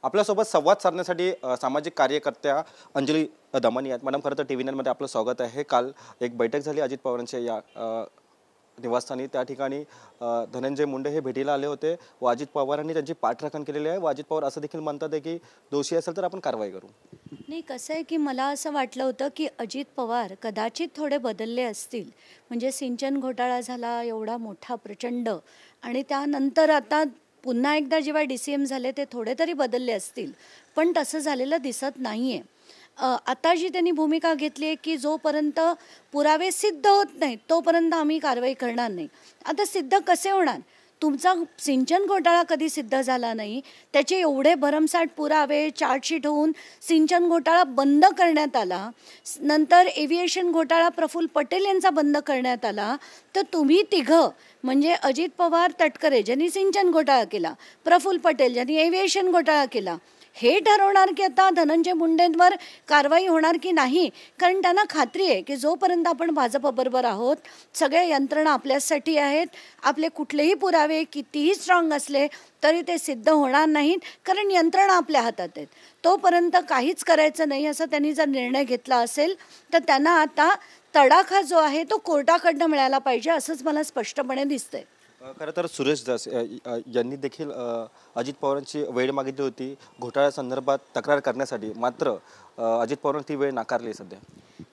आपल्यासोबत संवाद साधण्यासाठी सामाजिक कार्यकर्त्या अंजली दमनी आहेत। मॅडम, खरं तर TV9 मध्ये आपलं स्वागत आहे। काल एक बैठक झाली अजित पवारांच्या या निवासस्थानी। त्या ठिकाणी धनंजय मुंडे हे भेटीला आले होते व अजित पवारांनी त्यांची पाठराखण केलेली आहे व अजित पवार असं देखील म्हणतात की दोषी असेल तर आपण कारवाई करू। नाही, कसं आहे की मला असं वाटलं होतं की अजित पवार कदाचित थोडे बदलले असतील। म्हणजे सिंचन घोटाळा झाला एवढा मोठा प्रचंड, आणि त्यानंतर आता पुन्हा एकदा जेव्हा DCM झाले ते थोडे तरी बदलले असतील, पण तसं झालेलं दिसत नाहीये। आता जी त्यांनी भूमिका घेतली आहे की जोपर्यंत पुरावे सिद्ध होत नाहीत तोपर्यंत आम्ही कारवाई करणार नाही। आता सिद्ध कसे होणार? तुमचा सिंचन घोटाळा कधी सिद्ध झाला नाही, त्याचे एवढे भरमसाठ पुरावे चार्जशीट होऊन सिंचन घोटाळा बंद करण्यात आला, नंतर एव्हिएशन घोटाळा प्रफुल्ल पटेल यांचा बंद करण्यात आला, तर तुम्ही तिघं म्हणजे अजित पवार तटकरे ज्यांनी सिंचन घोटाळा केला, प्रफुल्ल पटेल ज्यांनी एव्हिएशन घोटाळा केला, हे ठरवणार की आता धनंजय मुंडेंवर कारवाई होणार की नाही। कारण त्यांना खात्री आहे की जोपर्यंत आपण भाजपबरोबर आहोत, सगळ्या यंत्रणा आपल्यासाठी आहेत, आपले कुठलेही पुरावे कितीही स्ट्रॉंग असले तरी ते सिद्ध होणार नाहीत, कारण यंत्रणा आपल्या हातात आहेत। तोपर्यंत काहीच करायचं नाही असा त्यांनी जर निर्णय घेतला असेल तर त्यांना आता तडाखा जो आहे तो कोर्टाकडनं मिळायला पाहिजे असंच मला स्पष्टपणे दिसतंय। खरं तर सुरेश दास यांनी देखील अजित पवारांची वेळ मागितली होती घोटाळ्या संदर्भात तक्रार करण्यासाठी, मात्र अजित पवारांनी ती वेळ नाकारली। सध्या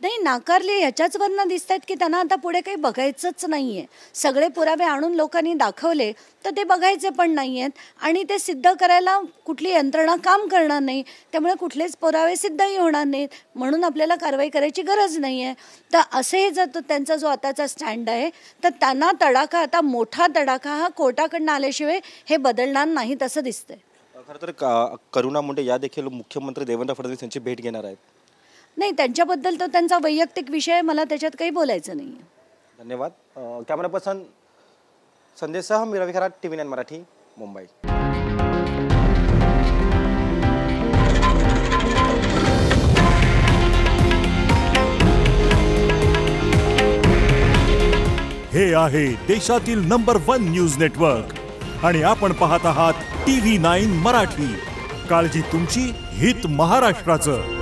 नाही नाकारली, याच्याच वरनं दिसत आहेत की त्यांना आता पुढे काही बघायचंच नाही आहे। सगळे पुरावे आणून लोकांनी दाखवले तर ते बघायचे पण नाही आहेत, आणि ते सिद्ध करायला कुठली यंत्रणा काम करणार नाही, त्यामुळे कुठलेच पुरावे सिद्धही होणार नाहीत, म्हणून आपल्याला कारवाई करायची गरज नाही आहे। तर असे जर त्यांचा जो आताचा स्टँड आहे तर त्यांना तडाखा, आता मोठा तडाखा हा कोर्टाकडनं आल्याशिवाय हे बदलणार नाहीत असं दिसतंय। खरं तर करुणा मुंडे या देखील मुख्यमंत्री देवेंद्र फडणवीस यांची भेट घेणार आहेत। नाही, त्यांच्याबद्दल तो त्यांचा वैयक्तिक विषय, मला त्याच्यात काही बोलायचं नाही आहे। धन्यवाद। कॅमेरा पर्सन संदेशसह मी रवी खरात, TV9 मराठी, मुंबई। हे आहे देशातील नंबर 1 न्यूज नेटवर्क आणि आपण पाहत आहात TV9 मराठी। काळजी तुमची, हित महाराष्ट्राचं।